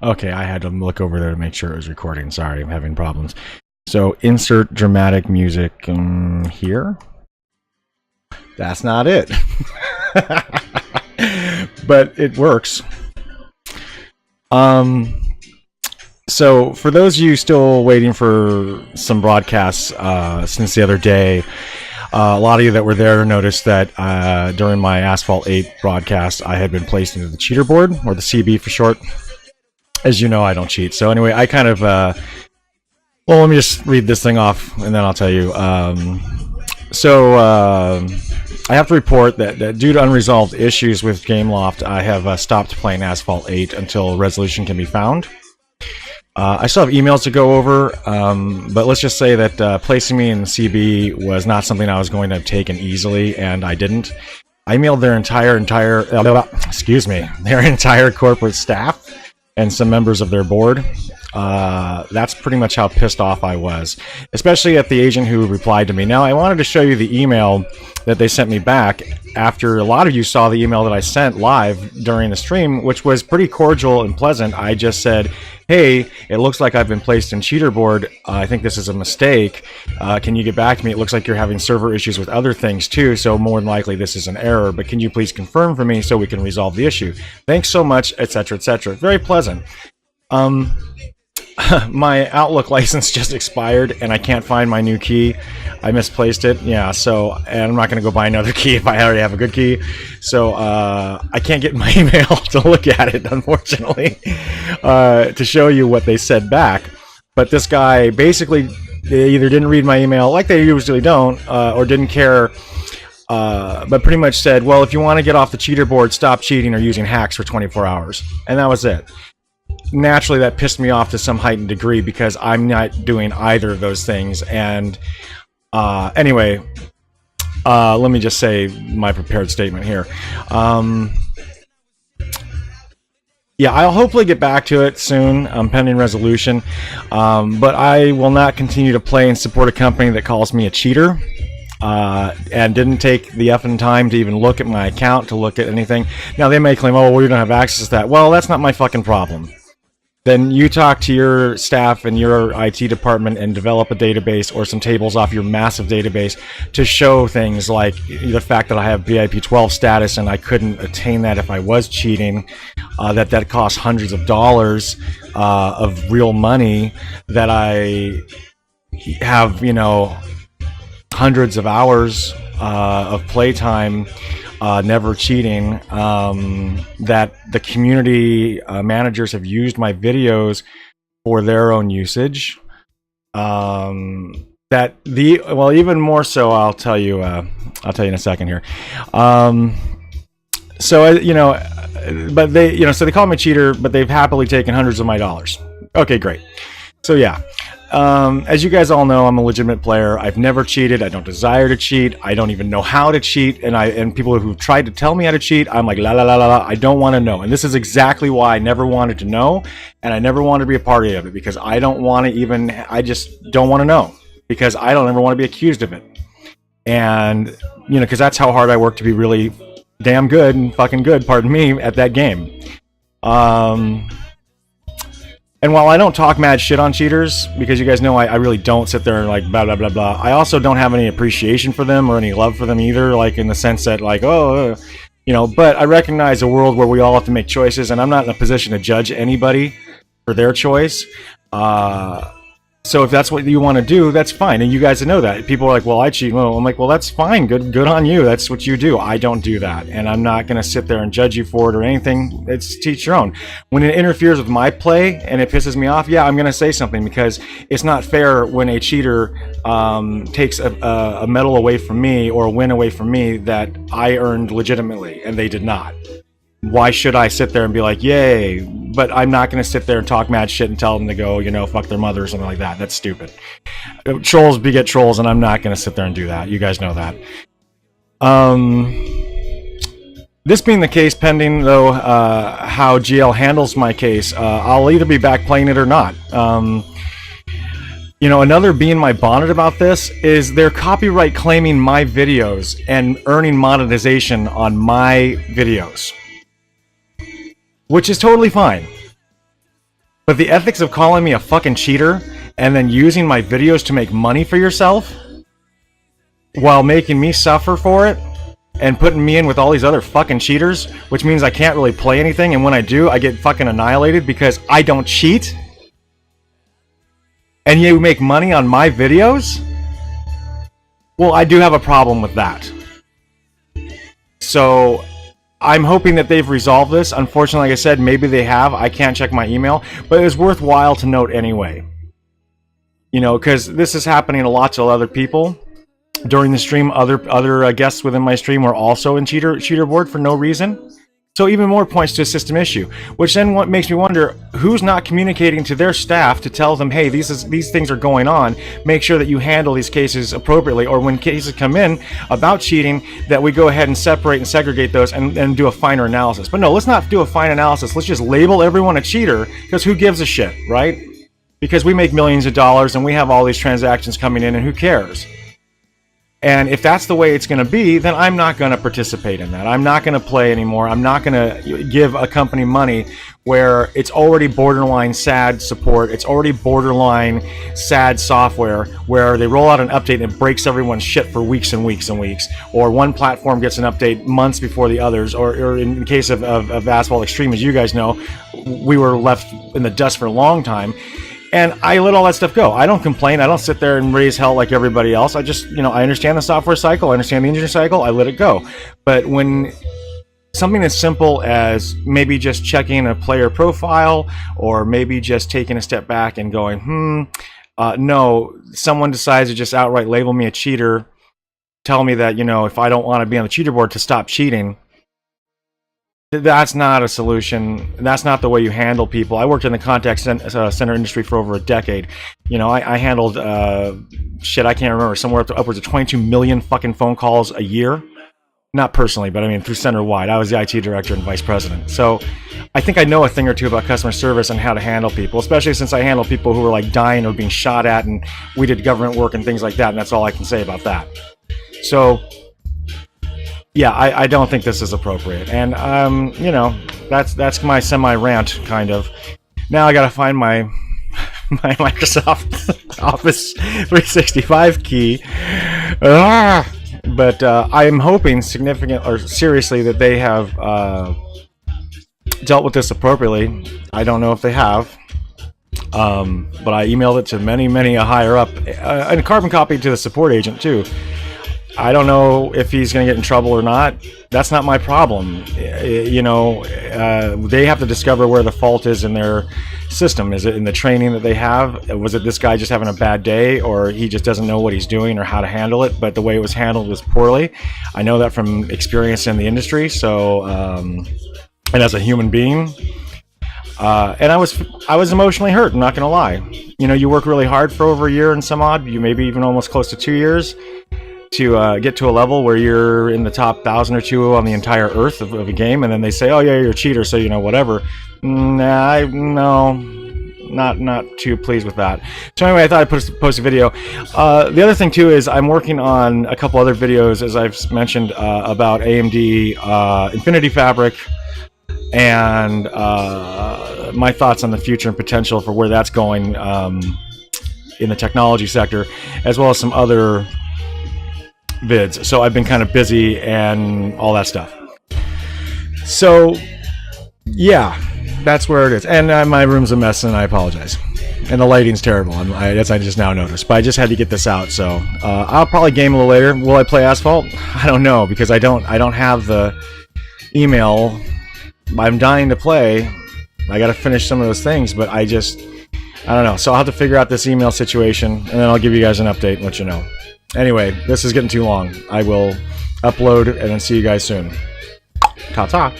Okay, I had to look over there to make sure it was recording. Sorry, I'm having problems. So insert dramatic music here. That's not it. But it works. So for those of you still waiting for some broadcasts since the other day, a lot of you that were there noticed that during my Asphalt 8 broadcast, I had been placed into the cheater board, or the CB for short. As you know, I don't cheat. So anyway, I kind of... well, let me just read this thing off, and then I'll tell you. I have to report that due to unresolved issues with Gameloft, I have stopped playing Asphalt 8 until resolution can be found. I still have emails to go over, but let's just say that placing me in the CB was not something I was going to have taken easily, and I didn't. I emailed their their entire corporate staff and some members of their board. That's pretty much how pissed off I was, especially at the agent who replied to me. Now, I wanted to show you the email that they sent me back after a lot of you saw the email that I sent live during the stream, which was pretty cordial and pleasant. I just said, hey, it looks like I've been placed in cheater board. I think this is a mistake. Can you get back to me? It looks like you're having server issues with other things too, so more than likely this is an error, but can you please confirm for me so we can resolve the issue? Thanks so much, etc., etc. Very pleasant. My Outlook license just expired and I can't find my new key. I misplaced it. Yeah, so, and I'm not going to go buy another key if I already have a good key. So I can't get my email to look at it, unfortunately, to show you what they said back. But this guy basically, they either didn't read my email, like they usually don't, or didn't care, but pretty much said, well, if you want to get off the cheater board, stop cheating or using hacks for 24 hours. And that was it. Naturally, that pissed me off to some heightened degree because I'm not doing either of those things. And anyway, let me just say my prepared statement here. Yeah, I'll hopefully get back to it soon, pending resolution. But I will not continue to play and support a company that calls me a cheater. And didn't take the effing time to even look at my account, to look at anything. Now, they may claim, oh, well, we don't have access to that. Well, that's not my fucking problem. Then you talk to your staff and your IT department and develop a database or some tables off your massive database to show things like the fact that I have VIP 12 status and I couldn't attain that if I was cheating, that costs hundreds of dollars of real money, that I have, you know, hundreds of hours of playtime, never cheating, that the community managers have used my videos for their own usage, that well, even more so, I'll tell you in a second here. So, you know, but they, you know, so they call me a cheater, but they've happily taken hundreds of my dollars. Okay, great. So yeah. As you guys all know, I'm a legitimate player. I've never cheated. I don't desire to cheat. I don't even know how to cheat. And people who've tried to tell me how to cheat, I'm like, la la la la la. I don't want to know. And this is exactly why I never wanted to know, and I never wanted to be a part of it, because I don't want to even. I just don't want to know, because I don't ever want to be accused of it. And you know, because that's how hard I work to be really damn good and fucking good, pardon me, at that game. And while I don't talk mad shit on cheaters, because you guys know I really don't sit there and like blah, blah, blah, blah, I also don't have any appreciation for them or any love for them either, like in the sense that like, oh, you know, but I recognize a world where we all have to make choices, and I'm not in a position to judge anybody for their choice. So if that's what you want to do, that's fine. And you guys know that. People are like, well, I cheat. Well, I'm like, well, that's fine. Good on you. That's what you do. I don't do that. And I'm not going to sit there and judge you for it or anything. It's teach your own. When it interferes with my play and it pisses me off, yeah, I'm going to say something, because it's not fair when a cheater takes a medal away from me or a win away from me that I earned legitimately, and they did not. Why should I sit there and be like, yay? But I'm not going to sit there and talk mad shit and tell them to go, you know, fuck their mother or something like that. That's stupid. Trolls beget trolls, and I'm not going to sit there and do that. You guys know that. This being the case, pending, though, how GL handles my case, I'll either be back playing it or not. You know, another bee in my bonnet about this is they're copyright claiming my videos and earning monetization on my videos, which is totally fine. But the ethics of calling me a fucking cheater and then using my videos to make money for yourself while making me suffer for it and putting me in with all these other fucking cheaters, which means I can't really play anything, and when I do, I get fucking annihilated because I don't cheat, and you make money on my videos? Well, I do have a problem with that. So I'm hoping that they've resolved this. Unfortunately, like I said, maybe they have. I can't check my email, but it was worthwhile to note anyway. You know, because this is happening a lot to other people. During the stream, other guests within my stream were also in cheater board for no reason. So even more points to a system issue, which then what makes me wonder who's not communicating to their staff to tell them, hey, these things are going on. Make sure that you handle these cases appropriately, or when cases come in about cheating, that we go ahead and separate and segregate those and do a finer analysis. But no, let's not do a fine analysis. Let's just label everyone a cheater, because who gives a shit, right? Because we make millions of dollars and we have all these transactions coming in, and who cares? And if that's the way it's going to be, then I'm not going to participate in that. I'm not going to play anymore. I'm not going to give a company money where it's already borderline sad support. It's already borderline sad software where they roll out an update and it breaks everyone's shit for weeks and weeks and weeks. Or one platform gets an update months before the others. Or in the case of Asphalt Extreme, as you guys know, we were left in the dust for a long time. And I let all that stuff go. I don't complain. I don't sit there and raise hell like everybody else. I just, you know, I understand the software cycle. I understand the engineering cycle. I let it go. But when something as simple as maybe just checking a player profile, or maybe just taking a step back and going, no, someone decides to just outright label me a cheater, tell me that, you know, if I don't want to be on the cheater board, to stop cheating. That's not a solution. That's not the way you handle people. I worked in the contact center industry for over a decade. You know, I handled shit I can't remember, somewhere up to upwards of 22 million fucking phone calls a year. Not personally, but I mean through center-wide. I was the IT director and vice president. So I think I know a thing or two about customer service and how to handle people, especially since I handle people who were like dying or being shot at, and we did government work and things like that, and that's all I can say about that. So yeah, I don't think this is appropriate, and you know, that's my semi-rant kind of. Now I gotta find my Microsoft Office 365 key, but I am hoping seriously that they have dealt with this appropriately. I don't know if they have, but I emailed it to many a higher up, and a carbon copy to the support agent too. I don't know if he's going to get in trouble or not. That's not my problem. You know, they have to discover where the fault is in their system. Is it in the training that they have? Was it this guy just having a bad day, or he just doesn't know what he's doing or how to handle it? But the way it was handled was poorly. I know that from experience in the industry. So, and as a human being, and I was emotionally hurt. I'm not going to lie. You know, you work really hard for over a year and some odd. You maybe even almost close to 2 years. To get to a level where you're in the top 1,000 or 2 on the entire earth of a game, and then they say, oh yeah, you're a cheater, so you know, whatever. Nah, no, not too pleased with that. So anyway, I thought I'd post a video. The other thing too is I'm working on a couple other videos, as I've mentioned, about AMD Infinity Fabric, and my thoughts on the future and potential for where that's going in the technology sector, as well as some other vids. So I've been kind of busy and all that stuff. So yeah, that's where it is. And my room's a mess, and I apologize. And the lighting's terrible. I just now noticed. But I just had to get this out. So I'll probably game a little later. Will I play Asphalt? I don't know, because I don't have the email. I'm dying to play. I got to finish some of those things, but I don't know. So I'll have to figure out this email situation, and then I'll give you guys an update and let you know. Anyway, this is getting too long. I will upload and then see you guys soon. Ta-ta.